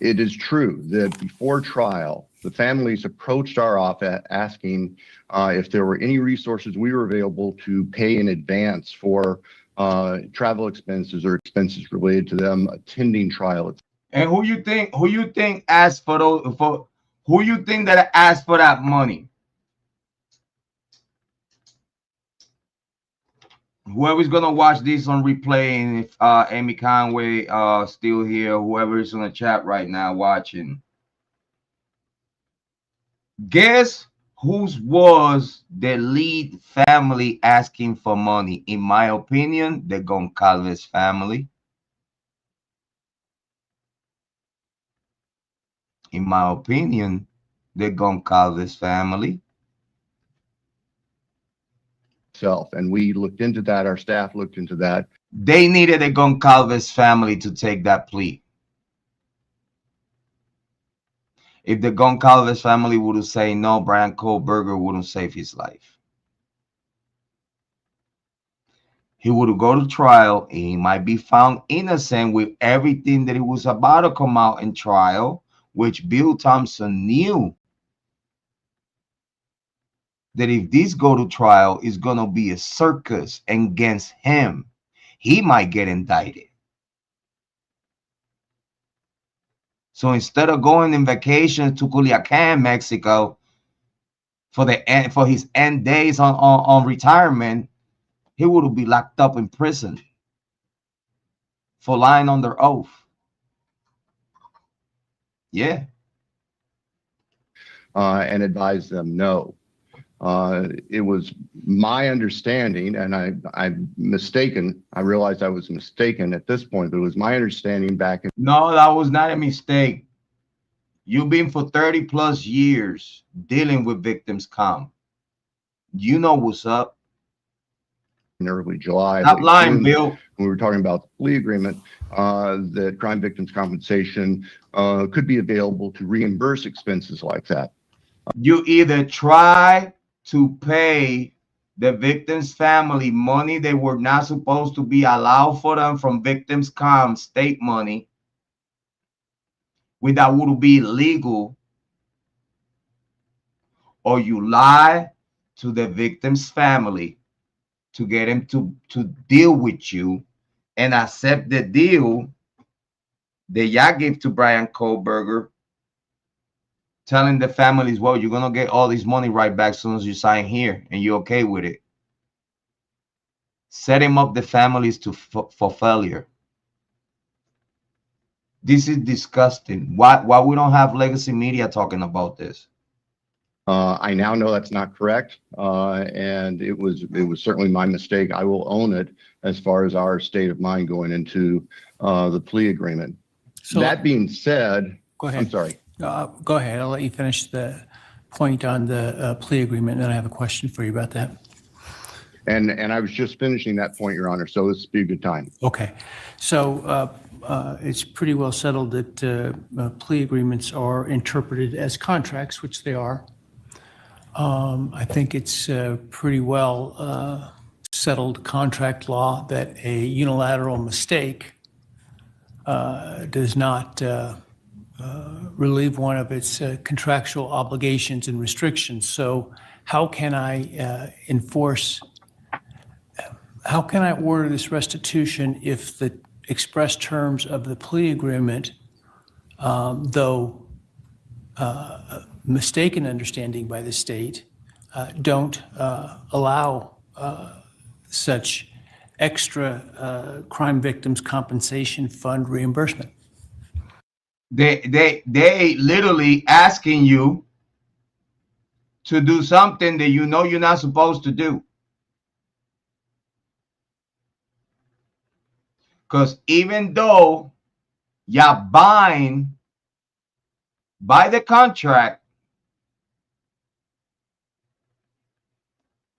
It is true that before trial, the families approached our office asking if there were any resources we were available to pay in advance for travel expenses or expenses related to them attending trial. And who you think asked for those? For who you think that asked for that money? Whoever's gonna watch this on replay, and if Amy Conway still here, whoever is on the chat right now watching, guess whose was the lead family asking for money? In my opinion, the Goncalves family. In my opinion, the Goncalves family. And we looked into that. Our staff looked into that. They needed the Goncalves family to take that plea. If the Goncalves family would have said no, Bryan Kohberger wouldn't save his life. He would go to trial, and he might be found innocent with everything that he was about to come out in trial, which Bill Thompson knew that if this go to trial, it's going to be a circus against him. He might get indicted. So instead of going on vacation to Culiacan, Mexico, for his end days on retirement, he would be locked up in prison for lying under oath. Yeah. And advised them no. It was my understanding, and I'm mistaken. I realized I was mistaken at this point, but it was my understanding back in. No, that was not a mistake. You've been for 30 plus years dealing with victims comp. You know what's up. In early July, Stop lying, Bill. When we were talking about the plea agreement, that crime victims compensation could be available to reimburse expenses like that. You either try to pay the victim's family money they were not supposed to be allowed for them from victims comp state money, which that would be illegal, or you lie to the victim's family to get him to deal with you and accept the deal that y'all gave to Bryan Kohberger, telling the families, well, you're going to get all this money right back as soon as you sign here, and you're okay with it. Setting up the families for failure. This is disgusting. Why we don't have legacy media talking about this? I now know that's not correct, and it was certainly my mistake. I will own it as far as our state of mind going into the plea agreement. So that being said, go ahead. I'm sorry. Go ahead. I'll let you finish the point on the plea agreement, and then I have a question for you about that. And I was just finishing that point, Your Honor, so this would be a good time. Okay. So it's pretty well settled that plea agreements are interpreted as contracts, which they are. I think it's pretty well settled contract law that a unilateral mistake does not relieve one of its contractual obligations and restrictions. So how can I how can I order this restitution if the express terms of the plea agreement, though mistaken understanding by the state, don't allow such extra crime victims compensation fund reimbursement? They literally asking you to do something that you know you're not supposed to do. Because even though you're bind by the contract,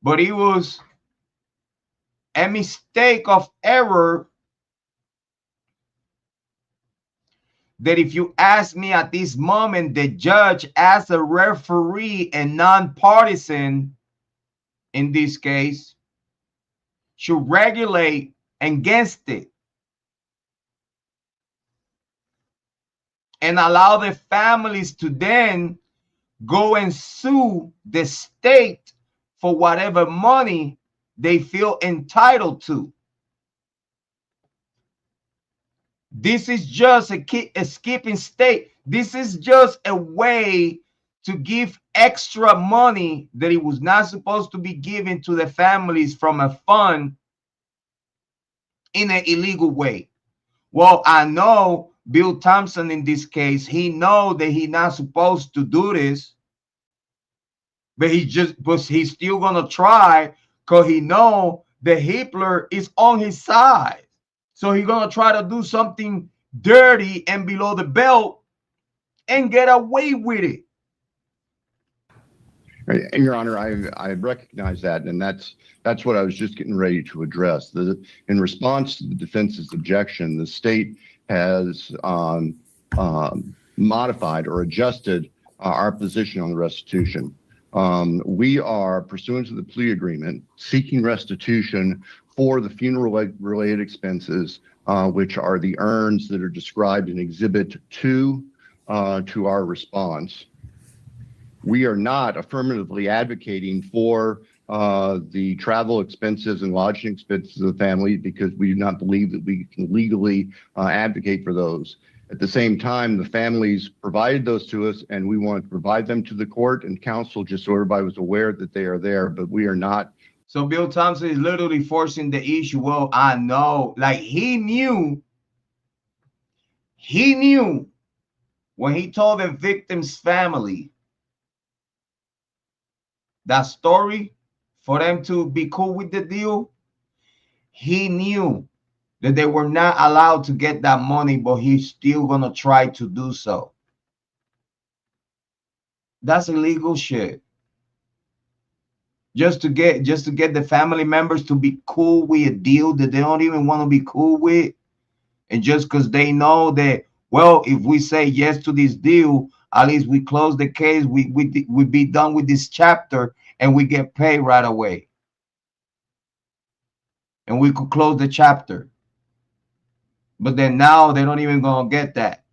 but it was a mistake of error that if you ask me at this moment, the judge as a referee and non-partisan in this case should regulate against it and allow the families to then go and sue the state for whatever money they feel entitled to. This is just a skipping state. This is just a way to give extra money that it was not supposed to be given to the families from a fund in an illegal way. Well, I know Bill Thompson in this case, he know that he's not supposed to do this, but he's still gonna try because he know that Hippler is on his side. So he's gonna try to do something dirty and below the belt and get away with it. And Your Honor, I recognize that, and that's what I was just getting ready to address. In response to the defense's objection, the state has modified or adjusted our position on the restitution. We are, pursuant to the plea agreement, seeking restitution for the funeral-related expenses, which are the urns that are described in Exhibit 2 to our response. We are not affirmatively advocating for the travel expenses and lodging expenses of the family because we do not believe that we can legally advocate for those. At the same time, the families provided those to us, and we want to provide them to the court and counsel just so everybody was aware that they are there, but we are not. So Bill Thompson is literally forcing the issue. Well, I know, like he knew when he told the victim's family that story for them to be cool with the deal, he knew that they were not allowed to get that money, but he's still gonna try to do so. That's illegal shit. Just to get the family members to be cool with a deal that they don't even want to be cool with, and just because they know that, well, if we say yes to this deal, at least we close the case, we be done with this chapter, and we get paid right away, and we could close the chapter. But then now they don't even gonna get that.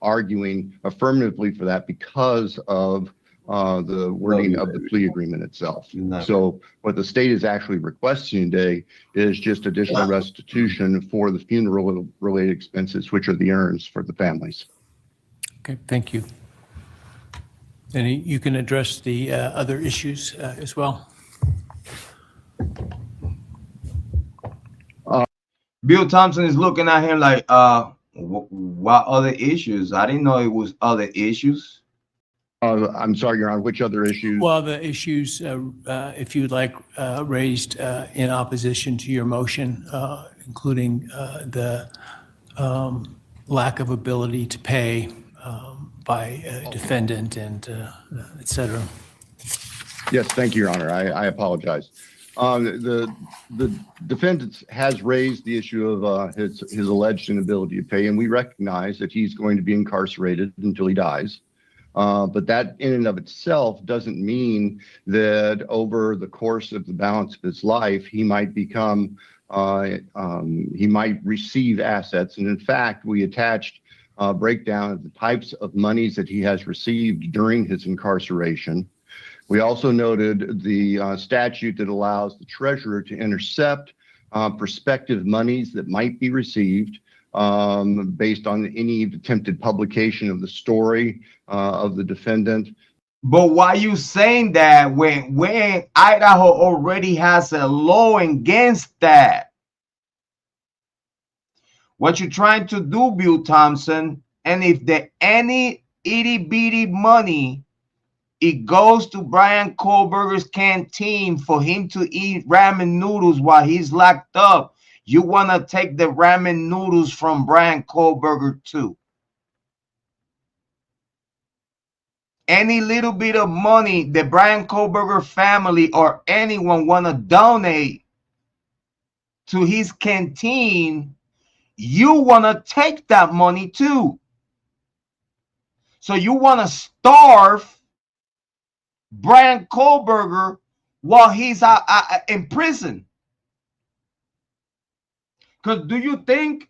Arguing affirmatively for that because of the wording of the plea agreement itself. So what the state is actually requesting today is just additional restitution for the funeral-related expenses, which are the urns for the families. Okay, thank you. And you can address the other issues as well. Bill Thompson is looking at him like, what other issues? I didn't know it was other issues. I'm sorry, Your Honor, which other issues? Well, the issues, if you'd like, raised in opposition to your motion, including the lack of ability to pay by a defendant and et cetera. Yes, thank you, Your Honor. I apologize. The defendant has raised the issue of his alleged inability to pay, and we recognize that he's going to be incarcerated until he dies. But that in and of itself doesn't mean that over the course of the balance of his life, he might become, he might receive assets. And in fact, we attached a breakdown of the types of monies that he has received during his incarceration. We also noted the statute that allows the treasurer to intercept prospective monies that might be received based on any attempted publication of the story of the defendant. But why you saying that when Idaho already has a law against that? What you're trying to do, Bill Thompson, and if there any itty bitty money, it goes to Bryan Kohberger's canteen for him to eat ramen noodles while he's locked up. You want to take the ramen noodles from Bryan Kohberger too. Any little bit of money the Bryan Kohberger family or anyone want to donate to his canteen, you want to take that money too. So you want to starve Bryan Kohberger while he's in prison. Because do you think